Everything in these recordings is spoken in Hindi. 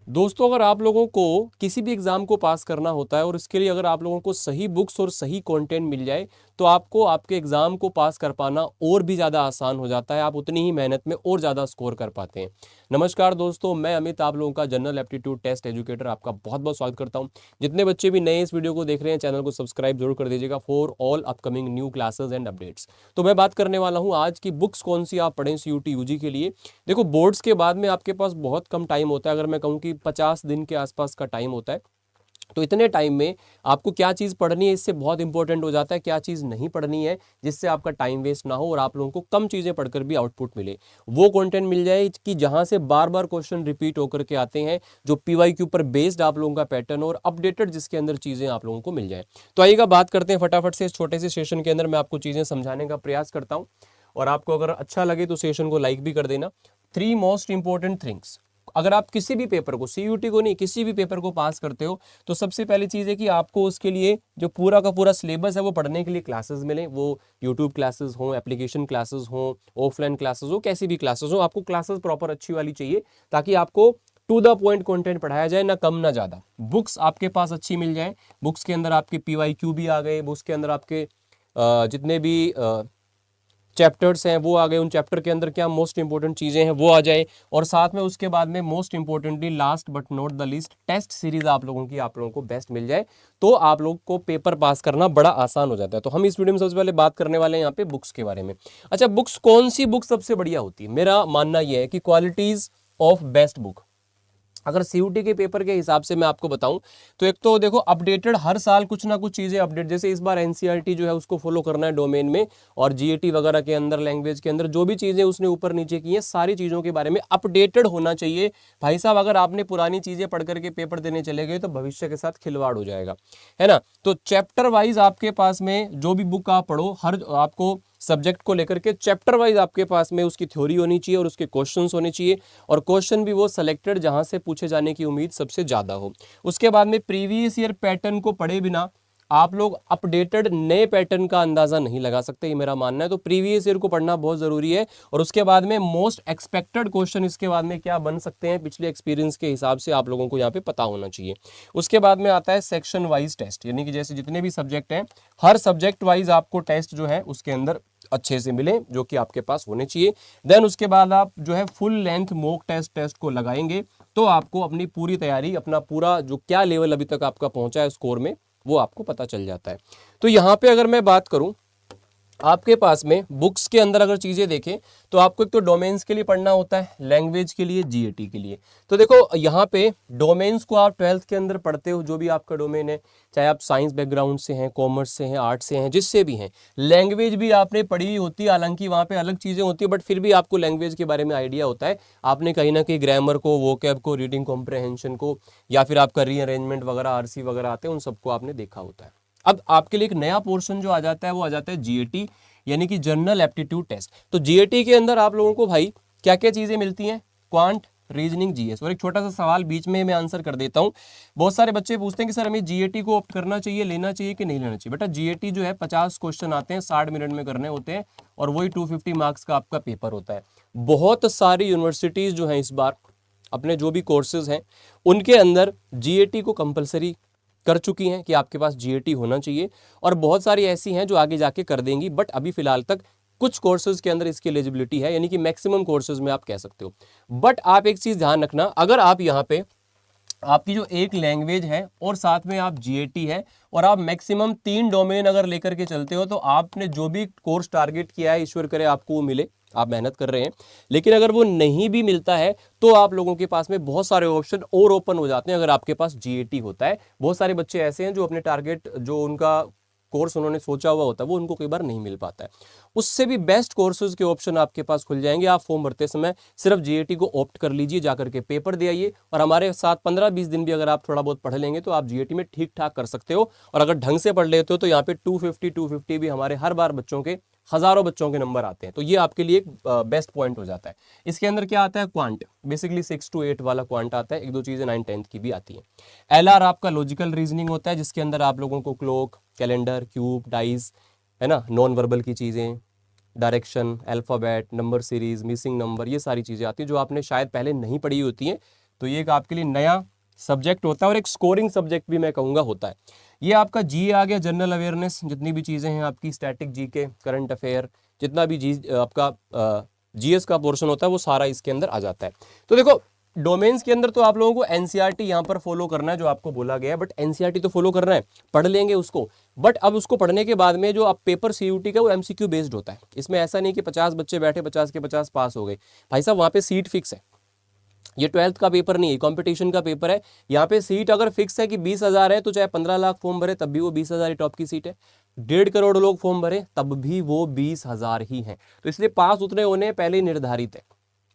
दोस्तों, अगर आप लोगों को किसी भी एग्जाम को पास करना होता है और इसके लिए अगर आप लोगों को सही बुक्स और सही कंटेंट मिल जाए तो आपको आपके एग्जाम को पास कर पाना और भी ज़्यादा आसान हो जाता है। आप उतनी ही मेहनत में और ज़्यादा स्कोर कर पाते हैं। नमस्कार दोस्तों, मैं अमित, आप लोगों का जनरल एप्टीट्यूड टेस्ट एजुकेटर, आपका बहुत बहुत स्वागत करता हूं। जितने बच्चे भी नए इस वीडियो को देख रहे हैं, चैनल को सब्सक्राइब जरूर कर दीजिएगा for all upcoming new classes and updates. तो मैं बात करने वाला हूँ आज की बुक्स कौन सी आप पढ़ें CUT UG के लिए। देखो, बोर्ड्स के बाद में आपके पास बहुत कम टाइम होता है। अगर मैं कहूँ कि 50 दिन के आसपास का टाइम होता है, तो इतने टाइम में आपको क्या चीज़ पढ़नी है इससे बहुत इंपॉर्टेंट हो जाता है, क्या चीज़ नहीं पढ़नी है जिससे आपका टाइम वेस्ट ना हो और आप लोगों को कम चीज़ें पढ़कर भी आउटपुट मिले। वो कंटेंट मिल जाए कि जहां से बार बार क्वेश्चन रिपीट होकर के आते हैं, जो PYQ पर बेस्ड आप लोगों का पैटर्न और अपडेटेड जिसके अंदर चीज़ें आप लोगों को मिल जाए। तो आइएगा बात करते हैं फटाफट से। इस छोटे से सेशन के अंदर मैं आपको चीज़ें समझाने का प्रयास करता हूँ और आपको अगर अच्छा लगे तो सेशन को लाइक भी कर देना। 3 मोस्ट इंपॉर्टेंट थिंग्स, अगर आप किसी भी पेपर को, CUT को नहीं, किसी भी पेपर को पास करते हो तो सबसे पहली चीज़ है कि आपको उसके लिए जो पूरा का पूरा सिलेबस है वो पढ़ने के लिए क्लासेस मिले। वो यूट्यूब क्लासेस हों, एप्लीकेशन क्लासेस हों, ऑफलाइन क्लासेस हो, कैसी भी क्लासेस हो, आपको क्लासेस प्रॉपर अच्छी वाली चाहिए ताकि आपको टू द पॉइंट कंटेंट पढ़ाया जाए, ना कम ना ज़्यादा। बुक्स आपके पास अच्छी मिल जाए, बुक्स के अंदर आपके PYQ भी आ गए, बुक्स के अंदर आपके जितने भी चैप्टर्स हैं वो आ गए, उन चैप्टर के अंदर क्या मोस्ट इंपॉर्टेंट चीज़ें हैं वो आ जाए, और साथ में उसके बाद में most importantly last but not the least test series आप लोगों की, आप लोगों को बेस्ट मिल जाए तो आप लोग को पेपर पास करना बड़ा आसान हो जाता है। तो हम इस वीडियो में सबसे पहले बात करने वाले हैं यहाँ पे बुक्स के बारे में। अच्छा, बुक्स, कौन सी बुक सबसे बढ़िया होती है? मेरा मानना यह है कि क्वालिटीज ऑफ बेस्ट बुक, अगर CUT के पेपर के हिसाब से मैं आपको बताऊं तो एक तो देखो, अपडेटेड हर साल कुछ ना कुछ चीज़ें अपडेट, जैसे इस बार NCERT जो है उसको फॉलो करना है डोमेन में, और GAT वगैरह के अंदर, लैंग्वेज के अंदर जो भी चीज़ें उसने ऊपर नीचे की हैं सारी चीज़ों के बारे में अपडेटेड होना चाहिए। भाई साहब, अगर आपने पुरानी चीज़ें पढ़ करके पेपर देने चले गए तो भविष्य के साथ खिलवाड़ हो जाएगा, है ना। तो चैप्टर वाइज आपके पास में जो भी बुक आप पढ़ो, हर आपको सब्जेक्ट को लेकर के चैप्टर वाइज आपके पास में उसकी थ्योरी होनी चाहिए और उसके क्वेश्चंस होने चाहिए, और क्वेश्चन भी वो सेलेक्टेड जहां से पूछे जाने की उम्मीद सबसे ज्यादा हो। उसके बाद में प्रीवियस ईयर पैटर्न को पढ़े बिना आप लोग अपडेटेड नए पैटर्न का अंदाजा नहीं लगा सकते, ये मेरा मानना है। तो प्रीवियस ईयर को पढ़ना बहुत जरूरी है, और उसके बाद में मोस्ट एक्सपेक्टेड क्वेश्चन इसके बाद में क्या बन सकते हैं पिछले एक्सपीरियंस के हिसाब से आप लोगों को यहाँ पे पता होना चाहिए। उसके बाद में आता है सेक्शन वाइज टेस्ट, यानी कि जैसे जितने भी सब्जेक्ट हैं, हर सब्जेक्ट वाइज आपको टेस्ट जो है उसके अंदर अच्छे से मिले, जो कि आपके पास होने चाहिए। देन उसके बाद आप जो है फुल लेंथ मॉक टेस्ट को लगाएंगे तो आपको अपनी पूरी तैयारी, अपना पूरा जो क्या लेवल अभी तक आपका पहुंचा है स्कोर में, वो आपको पता चल जाता है। तो यहाँ पे अगर मैं बात करूं, आपके पास में बुक्स के अंदर अगर चीज़ें देखें तो आपको एक तो डोमेन्स के लिए पढ़ना होता है, लैंग्वेज के लिए, GAT के लिए। तो देखो यहाँ पे डोमेन्स को आप 12th के अंदर पढ़ते हो, जो भी आपका डोमेन है, चाहे आप साइंस बैकग्राउंड से हैं, कॉमर्स से हैं, आर्ट्स से हैं, जिससे भी हैं। लैंग्वेज भी आपने पढ़ी ही होती है, हालांकि वहाँ पे अलग चीज़ें होती है, बट फिर भी आपको लैंग्वेज के बारे में आइडिया होता है। आपने कहीं ना कहीं ग्रामर को, वोकैब को, रीडिंग कॉम्प्रहेंशन को, या फिर आपका रीअरेंजमेंट वगैरह, RC वगैरह आते हैं, उन सबको आपने देखा होता है। अब आपके लिए एक नया पोर्शन जो आ जाता है वो आ जाता है GAT, यानी कि जनरल एप्टीट्यूड टेस्ट। तो GAT के अंदर आप लोगों को भाई क्या क्या चीजें मिलती हैं? Quant, reasoning, GS। और एक छोटा सा सवाल बीच में मैं आंसर कर देता हूं। बहुत सारे बच्चे पूछते हैं कि सर हमें GAT को ऑप्ट करना चाहिए, लेना चाहिए कि नहीं लेना चाहिए। बेटा, GAT जो है 50 क्वेश्चन आते हैं, 60 मिनट में करने होते हैं, और वही 250 मार्क्स का आपका पेपर होता है। बहुत सारी यूनिवर्सिटीज जो हैं इस बार अपने जो भी कोर्सेज हैं उनके अंदर GAT को कंपलसरी कर चुकी हैं कि आपके पास GAT होना चाहिए, और बहुत सारी ऐसी हैं जो आगे जाके कर देंगी, बट अभी फिलहाल तक कुछ कोर्सेज के अंदर इसकी एलिजिबिलिटी है, यानी कि मैक्सिमम कोर्सेज में आप कह सकते हो। बट आप एक चीज ध्यान रखना, अगर आप यहाँ पे आपकी जो एक लैंग्वेज है और साथ में आप GAT है, और आप मैक्सिमम 3 डोमेन अगर लेकर के चलते हो, तो आपने जो भी कोर्स टारगेट किया है, ईश्वर करे आपको वो मिले, आप मेहनत कर रहे हैं। लेकिन अगर वो नहीं भी मिलता है तो आप लोगों के पास में बहुत सारे ऑप्शन और ओपन हो जाते हैं अगर आपके पास GAT होता है। बहुत सारे बच्चे ऐसे हैं जो अपने टारगेट, जो उनका कोर्स उन्होंने सोचा हुआ होता है, वो उनको कई बार नहीं मिल पाता है। उससे भी बेस्ट कोर्सेज के ऑप्शन आपके पास खुल जाएंगे। आप फॉर्म भरते समय सिर्फ GAT को ऑप्ट कर लीजिए, जाकर के पेपर दे आइए, और हमारे साथ 15-20 दिन भी अगर आप थोड़ा बहुत पढ़ लेंगे तो आप GAT में ठीक ठाक कर सकते हो। और अगर ढंग से पढ़ लेते हो तो यहाँ पे 250 भी हमारे हर बार बच्चों के, हजारों बच्चों के नंबर आते हैं। तो ये आपके लिए एक बेस्ट पॉइंट हो जाता है। इसके अंदर क्या आता है? क्वांट, बेसिकली 6 to 8 वाला क्वांट आता है, एक दो चीजें 9-10 की भी आती है। LR आपका लॉजिकल रीजनिंग होता है, जिसके अंदर आप लोगों को क्लॉक, कैलेंडर, क्यूब, डाइस, है ना, नॉन वर्बल की चीजें, direction, alphabet, number series, missing number, ये सारी चीजें आती हैं जो आपने शायद पहले नहीं पढ़ी होती हैं, तो ये एक आपके लिए नया सब्जेक्ट होता है और एक स्कोरिंग सब्जेक्ट भी मैं कहूँगा होता है। ये आपका जीए आ गया, जनरल अवेयरनेस, जितनी भी चीज़ें हैं आपकी, स्टैटिक जीके, करंट अफेयर, जितना भी आपका जीएस का पोर्शन होता है वो सारा इसके अंदर आ जाता है। तो देखो डोमेन्स के अंदर तो आप लोगों को एनसीईआरटी यहाँ पर फॉलो करना है जो आपको बोला गया है, बट एनसीईआरटी तो फॉलो करना है, पढ़ लेंगे उसको, बट अब उसको पढ़ने के बाद में जो आप पेपर सीयूटी का वो एमसीक्यू बेस्ड होता है। इसमें ऐसा नहीं कि 50 बच्चे बैठे 50 के 50 पास हो गए, भाई साहब वहाँ पे सीट फिक्स है। ये 12th का पेपर नहीं है, कंपटीशन का पेपर है। यहाँ पे सीट अगर फिक्स है कि 20,000 है तो चाहे 15 लाख फॉर्म भरे तब भी वो 20,000 ही टॉप की सीट है। 1.5 करोड़ लोग फॉर्म भरे तब भी वो 20,000 ही हैं। तो इसलिए पास उतने होने पहले ही निर्धारित है,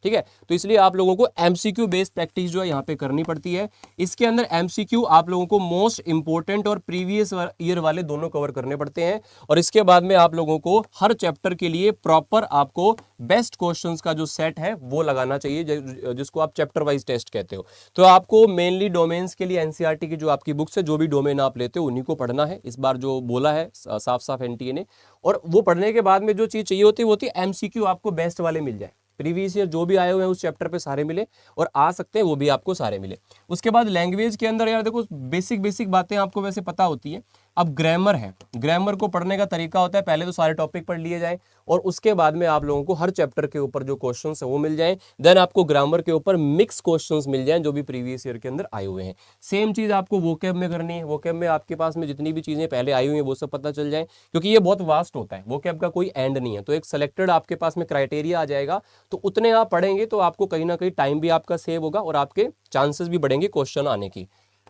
ठीक है। तो इसलिए आप लोगों को एमसीक्यू बेस्ड प्रैक्टिस जो है यहाँ पे करनी पड़ती है। इसके अंदर एमसीक्यू आप लोगों को मोस्ट इंपोर्टेंट और प्रीवियस ईयर वाले दोनों कवर करने पड़ते हैं। और इसके बाद में आप लोगों को हर चैप्टर के लिए प्रॉपर आपको बेस्ट क्वेश्चंस का जो सेट है वो लगाना चाहिए, जिसको आप चैप्टर वाइज टेस्ट कहते हो। तो आपको मेनली डोमेन्स के लिए एनसीईआरटी की जो आपकी बुक्स है, जो भी डोमेन आप लेते हो उन्हीं को पढ़ना है। इस बार जो बोला है साफ साफ एनटीए ने, और वो पढ़ने के बाद में जो चीज चाहिए होती है वो होती है एमसीक्यू आपको बेस्ट वाले मिल जाए, प्रीवियस ईयर जो भी आए हुए हैं उस चैप्टर पे सारे मिले, और आ सकते हैं वो भी आपको सारे मिले। उसके बाद लैंग्वेज के अंदर यार देखो बेसिक बातें आपको वैसे पता होती है। अब ग्रामर है, ग्रामर को पढ़ने का तरीका होता है पहले तो सारे टॉपिक पढ़ लिए जाए और उसके बाद में आप लोगों को हर चैप्टर के ऊपर जो क्वेश्चंस है वो मिल जाएं, देन आपको ग्रामर के ऊपर मिक्स क्वेश्चंस मिल जाएं जो भी प्रीवियस ईयर के अंदर आए हुए हैं। सेम चीज आपको वोकैब में करनी है, वोकैब में आपके पास में जितनी भी चीजें पहले आई हुई हैं वो सब पता चल जाए, क्योंकि ये बहुत वास्ट होता है, वोकैब का कोई एंड नहीं है। तो एक सेलेक्टेड आपके पास में क्राइटेरिया आ जाएगा, तो उतने आप पढ़ेंगे तो आपको कहीं ना कहीं टाइम भी आपका सेव होगा और आपके चांसेस भी बढ़ेंगे क्वेश्चन आने की।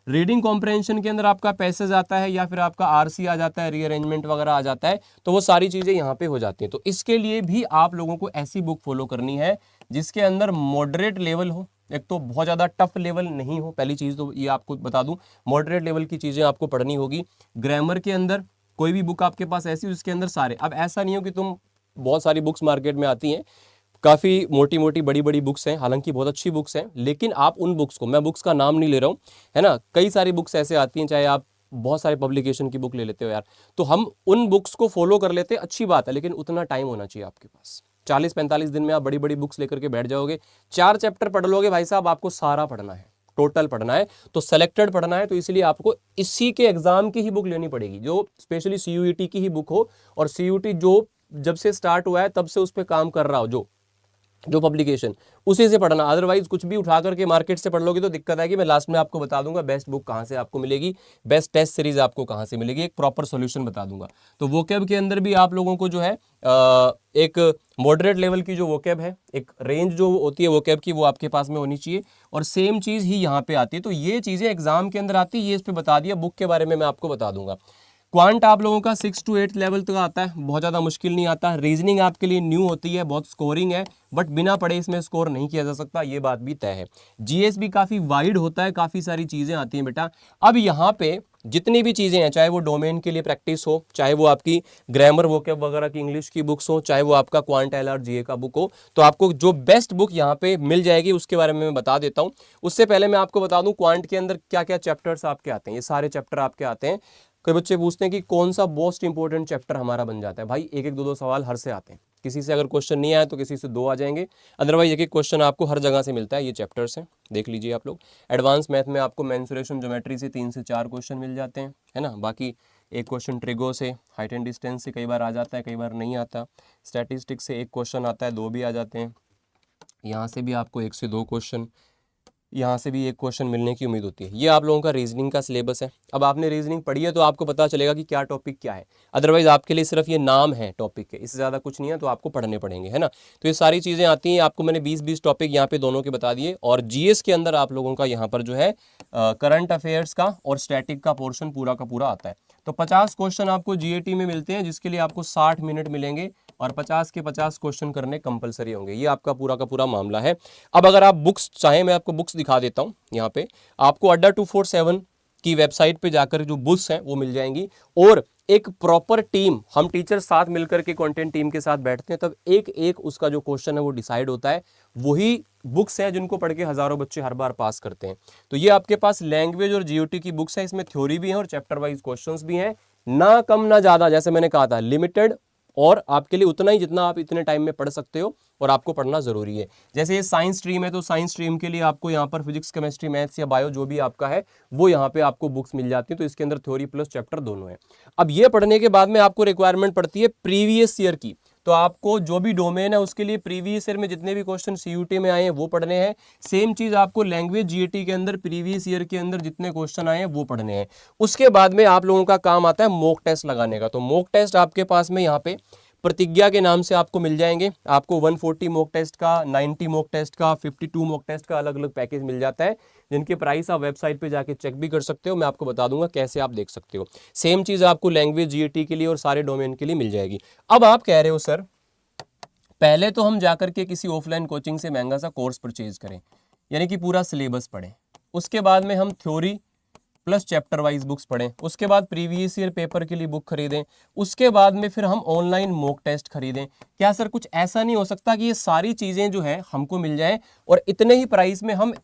रीडिंग कॉम्प्रहेंशन के अंदर आपका पैसेज आता है या फिर आपका आरसी आ जाता है, रीअरेंजमेंट वगैरह आ जाता है, तो वो सारी चीजें यहाँ पे हो जाती हैं। तो इसके लिए भी आप लोगों को ऐसी बुक फॉलो करनी है जिसके अंदर मॉडरेट लेवल हो, एक तो बहुत ज्यादा टफ लेवल नहीं हो, पहली चीज तो ये आपको बता दूं, मॉडरेट लेवल की चीजें आपको पढ़नी होगी। ग्रामर के अंदर कोई भी बुक आपके पास ऐसी उसके अंदर सारे, अब ऐसा नहीं हो कि तुम बहुत सारी बुक्स मार्केट में आती हैं, काफ़ी मोटी मोटी बड़ी बड़ी बुक्स हैं, हालांकि बहुत अच्छी बुक्स हैं, लेकिन आप उन बुक्स को, मैं बुक्स का नाम नहीं ले रहा हूँ, है ना, कई सारी बुक्स ऐसे आती हैं, चाहे आप बहुत सारे पब्लिकेशन की बुक ले लेते हो यार, तो हम उन बुक्स को फॉलो कर लेते हैं, अच्छी बात है, लेकिन उतना टाइम होना चाहिए आपके पास। 40-45 दिन में आप बड़ी बड़ी बुक्स लेकर के बैठ जाओगे, 4 चैप्टर पढ़ लोगे भाई साहब, आपको सारा पढ़ना है, टोटल पढ़ना है, तो सेलेक्टेड पढ़ना है, तो इसलिए आपको इसी के एग्जाम की ही बुक लेनी पड़ेगी, जो स्पेशली सीयूईटी की ही बुक हो, और सीयूईटी जो जब से स्टार्ट हुआ है तब से उस पर काम कर रहा हो, जो पब्लिकेशन, उसी से पढ़ना। अदरवाइज कुछ भी उठा करके मार्केट से पढ़ लोगे तो दिक्कत आएगी। मैं लास्ट में आपको बता दूंगा बेस्ट बुक कहाँ से आपको मिलेगी, बेस्ट टेस्ट सीरीज आपको कहाँ से मिलेगी, एक प्रॉपर सॉल्यूशन बता दूंगा। तो वोकैब के अंदर भी आप लोगों को जो है एक मॉडरेट लेवल की जो वोकैब है, एक रेंज जो होती है वोकैब की, वो आपके पास में होनी चाहिए, और सेम चीज़ ही यहाँ पे आती है। तो ये चीज़ें एग्जाम के अंदर आती है, ये इस पर बता दिया। बुक के बारे में मैं आपको बता दूंगा। क्वांट आप लोगों का 6 to 8 लेवल तक आता है, बहुत ज़्यादा मुश्किल नहीं आता। रीजनिंग आपके लिए न्यू होती है, बहुत स्कोरिंग है, बट बिना पढ़े इसमें स्कोर नहीं किया जा सकता, ये बात भी तय है। जीएस भी काफ़ी वाइड होता है, काफ़ी सारी चीज़ें आती हैं बेटा। अब यहाँ पे जितनी भी चीज़ें हैं, चाहे वो डोमेन के लिए प्रैक्टिस हो, चाहे वो आपकी ग्रामर वोकैब वगैरह की इंग्लिश की बुक्स हो, चाहे वो आपका क्वांट एलआर जीए का बुक हो, तो आपको जो बेस्ट बुक यहाँ पे मिल जाएगी उसके बारे में मैं बता देता हूँ। उससे पहले मैं आपको बता दूँ क्वांट के अंदर क्या क्या चैप्टर्स आपके आते हैं। ये सारे चैप्टर आपके आते हैं। कई बच्चे पूछते हैं कि कौन सा मोस्ट इंपॉर्टेंट चैप्टर हमारा बन जाता है। भाई एक एक दो दो सवाल हर से आते हैं, किसी से अगर क्वेश्चन नहीं आया तो किसी से 2 आ जाएंगे, अदरवाइज एक एक क्वेश्चन आपको हर जगह से मिलता है। ये चैप्टर्स हैं, देख लीजिए आप लोग। एडवांस मैथ में आपको मेंसुरेशन ज्योमेट्री से 3 से 4 क्वेश्चन मिल जाते हैं, है ना। बाकी एक क्वेश्चन ट्रिगो से, हाइट एंड डिस्टेंस से कई बार आ जाता है, कई बार नहीं आता। स्टैटिस्टिक्स से 1 क्वेश्चन आता है, 2 भी आ जाते हैं। यहाँ से भी आपको 1 से 2 क्वेश्चन, यहाँ से भी 1 क्वेश्चन मिलने की उम्मीद होती है। ये आप लोगों का रीजनिंग का सिलेबस है। अब आपने रीजनिंग पढ़ी है तो आपको पता चलेगा कि क्या टॉपिक क्या है, अदरवाइज आपके लिए सिर्फ ये नाम है टॉपिक के, इससे ज़्यादा कुछ नहीं है, तो आपको पढ़ने पड़ेंगे, है ना। तो ये सारी चीज़ें आती हैं। आपको मैंने 20-20 टॉपिक यहाँ पे दोनों के बता दिए। और जीएस के अंदर आप लोगों का यहाँ पर जो है करंट अफेयर्स का और स्टैटिक का पोर्शन पूरा का पूरा आता है। तो 50 क्वेश्चन आपको जीएटी में मिलते हैं, जिसके लिए आपको 60 मिनट मिलेंगे, और 50 के 50 क्वेश्चन करने कंपलसरी होंगे। ये आपका पूरा का पूरा मामला है। अब अगर आप बुक्स चाहें, मैं आपको बुक्स दिखा देता हूँ। यहाँ पे आपको अड्डा 247 की वेबसाइट पे जाकर जो बुक्स हैं वो मिल जाएंगी, और एक प्रॉपर टीम, हम टीचर साथ मिलकर के कंटेंट टीम के साथ बैठते हैं, तब एक एक उसका जो क्वेश्चन है वो डिसाइड होता है। वही बुक्स हैं जिनको पढ़ के हजारों बच्चे हर बार पास करते हैं। तो ये आपके पास लैंग्वेज और जीओटी की बुक्स हैं, इसमें थ्योरी भी है और चैप्टर वाइज क्वेश्चंस भी हैं, ना कम ना ज्यादा, जैसे मैंने कहा था लिमिटेड और आपके लिए उतना ही जितना आप इतने टाइम में पढ़ सकते हो और आपको पढ़ना जरूरी है। जैसे ये साइंस स्ट्रीम है तो साइंस स्ट्रीम के लिए आपको यहाँ पर फिजिक्स, केमिस्ट्री, मैथ्स या बायो जो भी आपका है वो यहाँ पे आपको बुक्स मिल जाती है। तो इसके अंदर थ्योरी प्लस चैप्टर दोनों है। अब ये पढ़ने के बाद में आपको रिक्वायरमेंट पड़ती है प्रीवियस ईयर की। तो आपको जो भी डोमेन है उसके लिए प्रीवियस ईयर में जितने भी क्वेश्चन सीयूटी में आए हैं वो पढ़ने हैं। सेम चीज आपको लैंग्वेज जीएटी के अंदर प्रीवियस ईयर के अंदर जितने क्वेश्चन आए हैं वो पढ़ने हैं। उसके बाद में आप लोगों का काम आता है मॉक टेस्ट लगाने का। तो मॉक टेस्ट आपके पास में यहाँ पे प्रतिज्ञा के नाम से आपको मिल जाएंगे। आपको 140 मॉक टेस्ट का, 90 मॉक टेस्ट का, 52 मॉक टेस्ट का अलग अलग पैकेज मिल जाता है, जिनके प्राइस आप वेबसाइट पे जाके चेक भी कर सकते हो। मैं आपको बता दूंगा कैसे आप देख सकते हो। सेम चीज आपको लैंग्वेज जीएटी के लिए और सारे डोमेन के लिए मिल जाएगी। अब आप कह रहे हो सर पहले तो हम जाकर के किसी ऑफलाइन कोचिंग से महंगा सा कोर्स परचेज करें, यानी कि पूरा सिलेबस पढ़ें, उसके बाद में हम theory plus chapter wise books पढ़ें, उसके बाद प्रीवियस ईयर पेपर के लिए बुक खरीदें, उसके बाद में फिर हम ऑनलाइन मॉक टेस्ट खरीदें। क्या सर कुछ ऐसा नहीं हो सकता कि ये सारी चीज़ें जो है हमको मिल जाए और इतने ही प्राइस में हम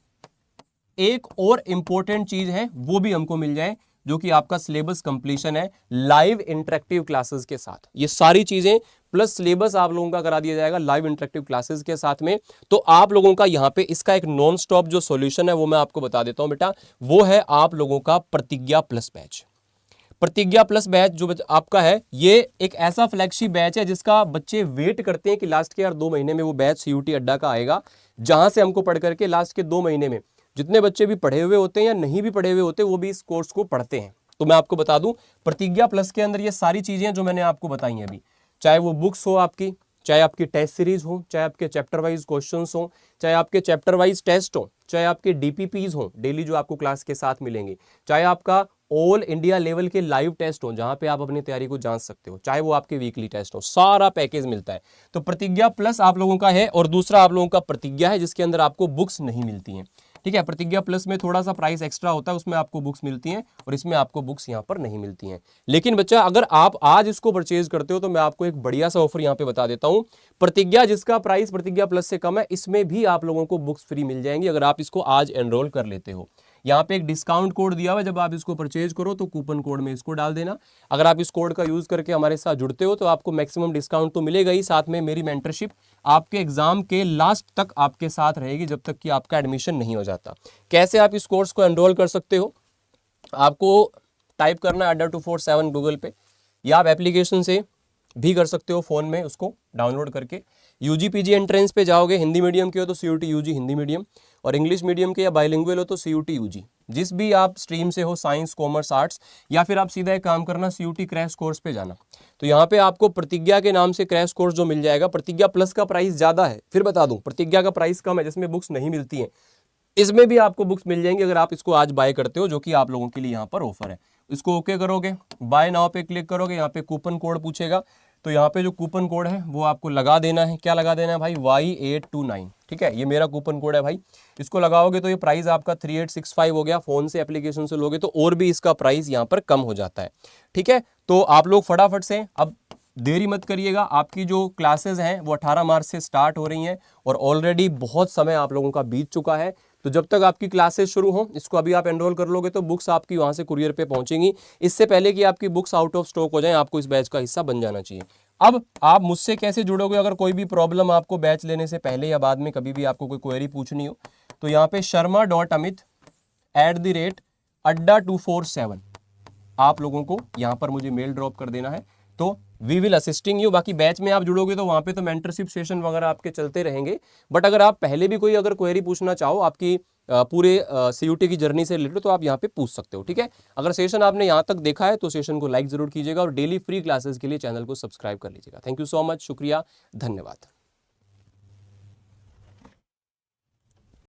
एक और इम्पोर्टेंट चीज़ है वो भी हमको मिल जाए, जो कि आपका सिलेबस कंप्लीशन है लाइव इंटरेक्टिव क्लासेस के साथ। ये सारी चीजें प्लस सिलेबस आप लोगों का करा दिया जाएगा लाइव इंटरेक्टिव क्लासेस के साथ में। तो आप लोगों का यहाँ पे इसका एक नॉन स्टॉप जो सॉल्यूशन है वो मैं आपको बता देता हूं बेटा, वो है आप लोगों का प्रतिज्ञा प्लस बैच। प्रतिज्ञा प्लस बैच जो आपका है ये एक ऐसा फ्लैगशिप बैच है जिसका बच्चे वेट करते हैं कि लास्ट के यार 2 महीने में वो बैच सीयूटी अड्डा का आएगा, जहां से हमको पढ़ करके लास्ट के 2 महीने में जितने बच्चे भी पढ़े हुए होते हैं या नहीं भी पढ़े हुए होते वो भी इस कोर्स को पढ़ते हैं। तो मैं आपको बता दूं प्रतिज्ञा प्लस के अंदर ये सारी चीजें जो मैंने आपको बताई हैं अभी, चाहे वो बुक्स हो आपकी, चाहे आपकी टेस्ट सीरीज हो, चाहे आपके चैप्टर वाइज क्वेश्चंस हो, चाहे आपके चैप्टर वाइज टेस्ट हो, चाहे आपके डीपीपीज हो डेली जो आपको क्लास के साथ मिलेंगे, चाहे आपका ऑल इंडिया लेवल के लाइव टेस्ट हो जहां पे आप अपनी तैयारी को जांच सकते हो, चाहे वो आपके वीकली टेस्ट हो, सारा पैकेज मिलता है। तो प्रतिज्ञा प्लस आप लोगों का है और दूसरा आप लोगों का प्रतिज्ञा है जिसके अंदर आपको बुक्स नहीं मिलती हैं। ठीक है, प्रतिज्ञा प्लस में थोड़ा सा प्राइस एक्स्ट्रा होता है, उसमें आपको बुक्स मिलती हैं और इसमें आपको बुक्स यहाँ पर नहीं मिलती हैं। लेकिन बच्चा अगर आप आज इसको परचेज करते हो तो मैं आपको एक बढ़िया सा ऑफर यहाँ पे बता देता हूँ। प्रतिज्ञा जिसका प्राइस प्रतिज्ञा प्लस से कम है इसमें भी आप लोगों को बुक्स फ्री मिल जाएंगी अगर आप इसको आज एनरोल कर लेते हो। यहाँ पे एक डिस्काउंट कोड दिया हुआ है, जब आप इसको परचेज करो तो कूपन कोड में इसको डाल देना। अगर आप इस कोड का यूज करके हमारे साथ जुड़ते हो तो आपको मैक्सिमम डिस्काउंट तो मिलेगा ही, साथ में मेरी मेंटरशिप आपके एग्जाम के लास्ट तक आपके साथ रहेगी जब तक कि आपका एडमिशन नहीं हो जाता। कैसे आप इस कोर्स को एनरोल कर सकते हो, आपको टाइप करना है Adda247 गूगल पे, या आप एप्लीकेशन से भी कर सकते हो फ़ोन में उसको डाउनलोड करके। यूजी पीजी एंट्रेंस पे जाओगे, हिंदी मीडियम के हो तो सीयूटी यूजी हिंदी मीडियम, और इंग्लिश मीडियम के या बाइलिंगुअल हो तो सीयूटी यूजी। जिस भी आप स्ट्रीम से हो, साइंस, कॉमर्स, आर्ट्स, या फिर आप सीधा एक काम करना सीयूटी क्रैश कोर्स पे जाना। तो यहाँ पे आपको प्रतिज्ञा के नाम से क्रैश कोर्स जो मिल जाएगा, प्रतिज्ञा प्लस का प्राइस ज़्यादा है, फिर बता दूँ प्रतिज्ञा का प्राइस कम है जिसमें बुक्स नहीं मिलती हैं, इसमें भी आपको बुक्स मिल जाएंगी अगर आप इसको आज बाय करते हो, जो कि आप लोगों के लिए यहाँ पर ऑफर है। इसको ओके करोगे, बाय नाउ पे क्लिक करोगे, यहाँ पे कूपन कोड पूछेगा, तो यहाँ पे जो कूपन कोड है वो आपको लगा देना है। क्या लगा देना है भाई? Y829। ठीक है, ये मेरा कूपन कोड है भाई, इसको लगाओगे तो ये प्राइस आपका 3865 हो गया। फोन से एप्लीकेशन से लोगे तो और भी इसका प्राइस यहाँ पर कम हो जाता है। ठीक है, तो आप लोग फटाफट से अब देरी मत करिएगा। आपकी जो क्लासेस हैं वो 18 मार्च से स्टार्ट हो रही हैं और ऑलरेडी बहुत समय आप लोगों का बीत चुका है। तो जब तक आपकी क्लासेस शुरू हो, इसको अभी आप एनरोल कर लोगे तो बुक्स आपकी वहां से कुरियर पे पहुंचेंगी। इससे पहले कि आपकी बुक्स आउट ऑफ स्टॉक हो जाएं, आपको इस बैच का हिस्सा बन जाना चाहिए। अब आप मुझसे कैसे जुड़ोगे? अगर कोई भी प्रॉब्लम आपको बैच लेने से पहले या बाद में कभी भी आपको कोई क्वेरी पूछनी हो तो यहाँ पे sharma.amit@adda247 आप लोगों को यहाँ पर मुझे मेल ड्रॉप कर देना है, तो वी विल असिस्टिंग यू। बाकी बैच में आप जुड़ोगे तो वहाँ पे तो मेंटरशिप सेशन वगैरह आपके चलते रहेंगे, बट अगर आप पहले भी कोई अगर क्वेरी पूछना चाहो आपकी पूरे सीयूटी की जर्नी से रिलेटेड, तो आप यहाँ पे पूछ सकते हो। ठीक है, अगर सेशन आपने यहाँ तक देखा है तो सेशन को लाइक जरूर कीजिएगा और डेली फ्री क्लासेस के लिए चैनल को सब्सक्राइब कर लीजिएगा। थैंक यू सो मच, शुक्रिया, धन्यवाद।